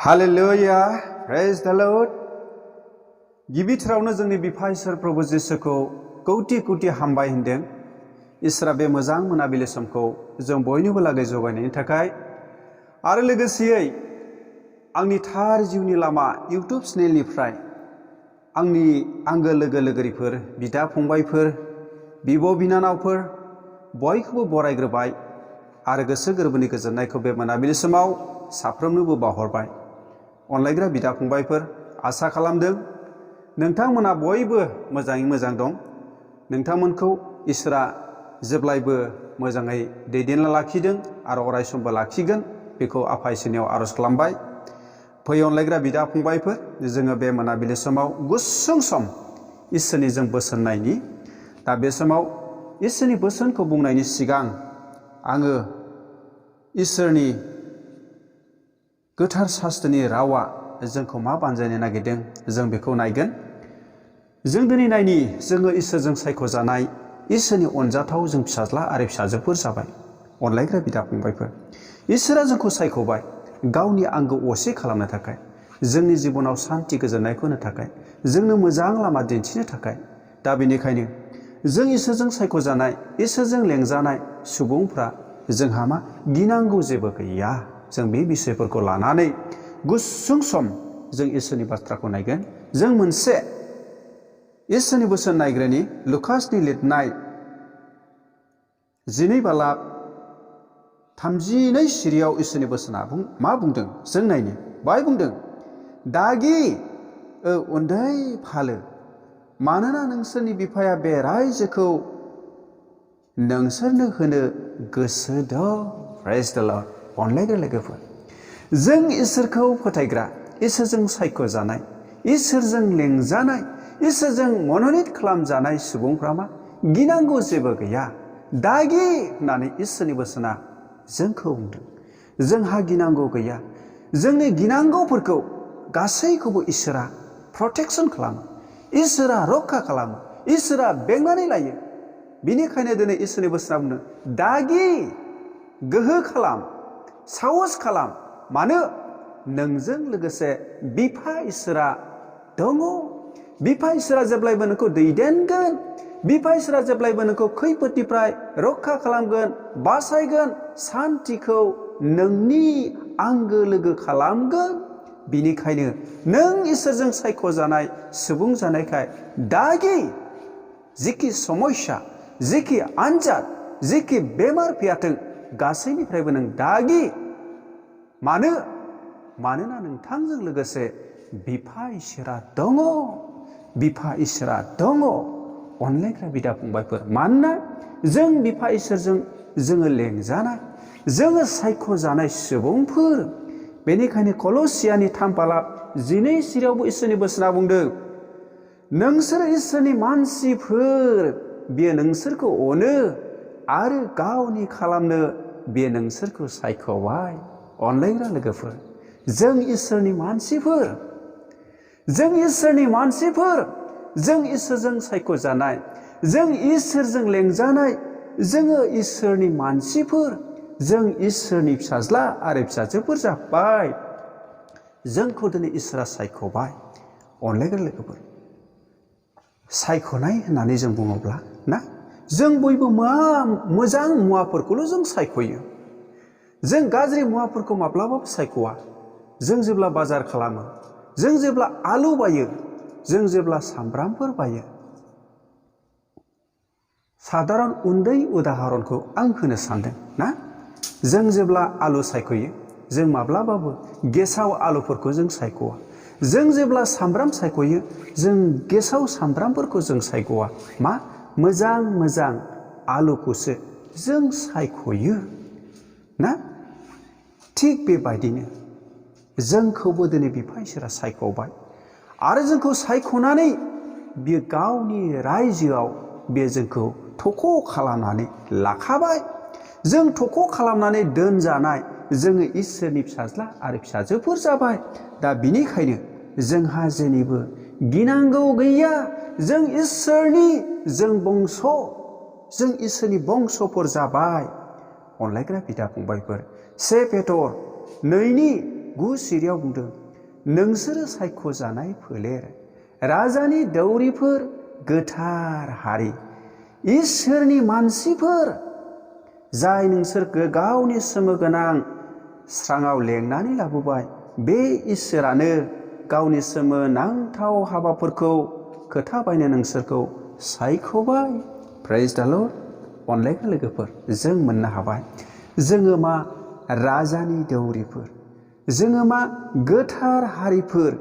Hallelujah, praise the Lord. गिबिथारावनो जोंनि बिफा इसोर प्रभु जिसुखौ कौटि कौटि हामबाय होनदों। इसोरा बे मोजां मोनाबिलि समखौ जों बयनिबो लागै जगायनायनि थाखाय आरो लोगोसेयै आंनि थार जिउनि लामा इउट्युब चेनेलनिफ्राय आंनि आंगो लोगो लोगोरिफोर बिदा फंबायफोर बिब' बिनानावफोर बयखौबो बरायग्रोबाय आरो गोसो गोरबोनि गोजोननायखौ बे मोनाबिलि समाव साफ्रोमनोबो बावहरबाय। अनलायग्रा बिदा फंबायफोर आसा खालामदों नोंथांमोना बयबो मोजाङै मोजां दं। नोंथांमोनखौ इसोरा जेब्लायबो मोजाङै दैदेनना लाखिदों आरो अरायसमबो लाखिगोन बेखौ आफा इसोरनियाव आरज खालामबाय। फै अनलायग्रा बिदा फंबायफोर जोङो बे मोनाबिलि समाव गुसुं सम इसोरनि जों बोसोन नायनि। दा बे समाव इसोरनि बोसोनखौ बुंनायनि सिगां आङो इसोरनि गोथार शास्त्रनि रावा जोंखौ मा बानजायनो नागिरदों जों बेखौ नायगोन। जों दिनै नायनि जोङो इसोरजों सायख'जानाय इसोरनि अनजाथाव जों फिसाज्ला आरो फिसाजोफोर जाबाय। अनलायग्रा बिदा फंबायफोर इसोरा जोंखौ सायख'बाय गावनि आंगो असे खालामनो थाखाय, जोंनि जिबनाव सान्ति गोजोननायखौ होनो थाखाय, जोंनो मोजां लामा दिन्थिनो थाखाय। दा बेनिखायनो जों इसोरजों सायख'जानाय इसोरजों लेंजानाय सुबुंफ्रा जोंहा मा गिनांगौ जेबो गैया। जों बे बिषयफोरखौ लानानै गुसुं सम जों इसोरनि बाथ्राखौ नायगोन। जों मोनसे इसोरनि बोसोन नायग्रानि लुकासनि लिरनाय 12:32 सिरियाव इसोरनि बोसोना मा बुंदों जों नायनि। बाय बुंदों, दागि उन्दै फालो, मानोना नोंसोरनि बिफाया बे रायजोखौ नोंसोरनो होनो गोसो दं। प्रेज द लर्ड। अनलायग्रा लोगोफोर, जों इसोरखौ फोथायग्रा, इसोरजों सायख'जानाय, इसोरजों लेंजानाय, इसोरजों मन'नित खालामजानाय सुबुंफ्रा मा गिनांगौ जेबो गैया। दागि होननानै इसोरनि बोसोना जोंखौ बुंदों। जोंहा गिनांगौ गैया। जोंनि गिनांगौफोरखौ गासैखौबो इसोरा प्रटेक्सन खालामो, इसोरा रक्षा खालामो, इसोरा बेंनानै लायो। बिनिखायनो दिनै इसोरनि बोसोना बुंदों, दागि गोहो खालाम, साहस खालाम, मानो नोंजों लोगोसे बिफा इसोरा दङ। बिफा इसोरा जेब्लायबो नोंखौ दैदेनगोन। बिफा इसोरा जेब्लायबो नोंखौ खैफोदनिफ्राय रक्षा खालामगोन, बासायगोन, सान्तिखौ नोंनि आंगो लोगो खालामगोन। बिनिखायनो नों इसोरजों सायख'जानाय सुबुं जानायखाय दागि जिखि समस्या, जिखि आनजाद, जिखि बेमार फैयाथों गासैनिफ्रायबो नों दागि। मानोना नोंथांजों लोगोसे बिफा इसोरा दङ। बिफा इसोरा दङ। अनलायग्रा बिदा फंबायफोर, मानोना जों बिफा इसोरजों जोङो लेंजानाय, जोङो सायख'जानाय सुबुंफोर। बेनिखायनो कलसियानि 3:12 सिरियावबो इसोरनि बोसोना बुंदों, नोंसोर इसोरनि मानसिफोर, बियो नोंसोरखौ अनो आरो गावनि खालामनो बियो नोंसोरखौ सायख'बाय। अनलायग्रा लोगोफोर, जों इसोरनि मानसिफोर, जों इसोरनि मानसिफोर, जों इसोरजों सायख'जानाय, जों इसोरजों लेंजानाय, जोङो इसोरनि मानसिफोर, जों इसोरनि फिसाज्ला आरो फिसाजोफोर जाबाय। जोंखौ दिनै इसोरा सायख'बाय। अनलायग्रा लोगोफोर, सायख'नाय होननानै जों बुङोब्ला ना, जों बयबो मोजां मुवाफोरखौल' जों सायख'यो। जों गाज्रि मुवाफोरखौ माब्लाबाबो सायख'वा। जों जेब्ला बाजार खालामो, जों जेब्ला आलु बायो, जों जेब्ला सामब्रामफोर बायो, साधारन उन्दै उदाहरनखौ आं होनो सानदों ना। जों जेब्ला आलु सायख'यो, जों माब्लाबाबो गेसाव आलुफोरखौ जों सायख'वा। जों जेब्ला सामब्राम सायख'यो, जों गेसाव सामब्रामफोरखौ जों सायख'वा। मा मोजां आलुखौसो जों सायख'यो ना। थिग बेबायदिनो जोंखौबो दिनै बिफा इसोरा सायख'बाय आरो जोंखौ सायख'नानै बियो गावनि रायजोआव बियो जोंखौ थख' खालामनानै लाखाबाय। जों थख' खालामनानै दोनजानाय, जोङो इसोरनि फिसाज्ला आरो फिसाजोफोर जाबाय। दा बिनिखायनो जोंहा जेनिबो गिनांगौ गैया। जों इसोरनि जों इसोरनि बंस'फोर जाबाय। अनलायग्रा बिदा फंबायफोर, 1 पेटर 9 बुंदों नोंसोरो सायख'जानाय फोलेर राजानि दौरिफोर गोथार हारि इसोरनि मानसिफोर जाय नोंसोरखौ गावनि सोमोगोनां स्राङाव लेंनानै लाबोबाय बे इसोरानो गावनि सोमोनांथाव हाबाफोरखौ खोथा बायनो नोंसोरखौ सायख'बाय। प्रेज द लर्ड। अनलायग्रा लोगोफोर जों मोननो हाबाय जोङो मा राजानि दौरिफोर, जोङो मा गोथार हारिफोर,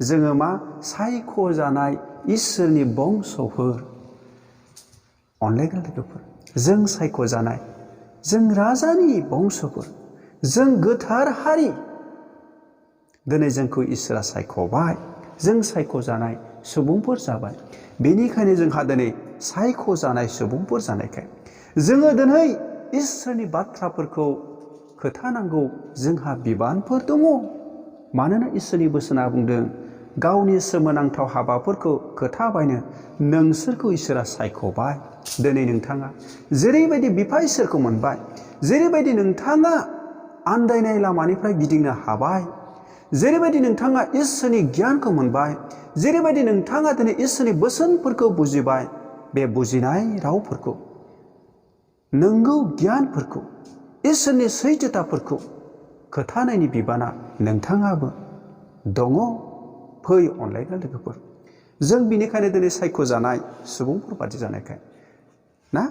जोङो मा सायख'जानाय इसोरनि बंस'फोर। अनलायग्रा लोगोफोर जों सायख'जानाय, जों राजानि बंस'फोर, जों गोथार हारि। दिनै जोंखौ इसोरा सायख'बाय, जों सायख'जानाय सुबुंफोर जाबाय। बेनिखायनो जोंहा दिनै सायख'जानाय सुबुंफोर जानायखाय जोङो दिनै इसोरनि बाथ्राफोरखौ खोथानांगौ जोंहा बिबानफोर दङ। मानोना इसोरनि बोसोना बुंदों गावनि सोमोनांथाव हाबाफोरखौ खोथा बायनो नोंसोरखौ इसोरा सायख'बाय। दिनै नोंथाङा जेरैबायदि बिफा इसोरखौ मोनबाय, जेरैबायदि नोंथाङा आन्दायनाय लामानिफ्राय गिदिंनो हाबाय, जेरैबायदि नोंथाङा इसोरनि गियानखौ मोनबाय, जेरैबायदि नोंथाङा दिनै इसोरनि बोसोनफोरखौ बुजिबाय, बे बुजिनाय रावफोरखौ, नंगौ गियानफोरखौ, इसोरनि सैथोताफोरखौ खोथानायनि बिबाना नोंथाङाबो दङ। फै अनलायग्रा लोगोफोर जों बिनिखायनो दिनै सायख'जानाय सुबुंफोर बादि जानायखाय ना,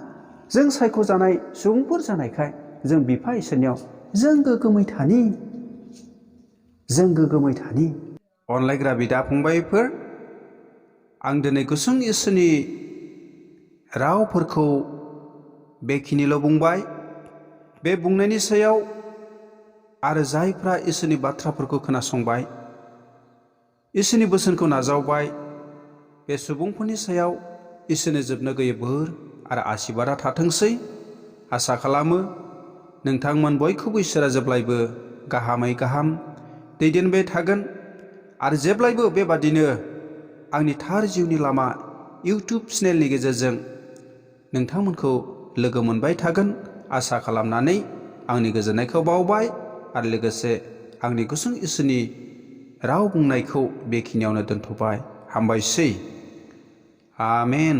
जों सायख'जानाय सुबुंफोर जानायखाय जों बिफा इसोरनियाव जों गोग्गोमै थानि, जों गोग्गोमै थानि। अनलायग्रा बिदा फंबायफोर, आं दिनै गुसुं इसोरनि रावफोरखौ बेखिनिल' बुंबाय। बे बुंनायनि सायाव आरो जायफ्रा इसोरनि बाथ्राफोरखौ खोनासंबाय, इसोरनि बोसोनखौ नाजावबाय, बे सुबुंफोरनि सायाव इसोरनि जोबनो गैयै बोर आरो आशीर्बादा थाथोंसै। आसा खालामो नोंथांमोन बयखौबो इसोरा जेब्लायबो गाहामै गाहाम दैदेनबाय थागोन आरो जेब्लायबो बेबादिनो आंनि थार जिउनि लामा इउटुब चेनेलनि गेजेरजों नोंथांमोनखौ लोगो मोनबाय थागोन आसा खालामनानै आंनि गोजोननायखौ बावबाय आरो लोगोसे आंनि गुसुं इसोरनि राव बुंनायखौ बेखिनियावनो दोनथ'बाय। हामबायसै। आमेन।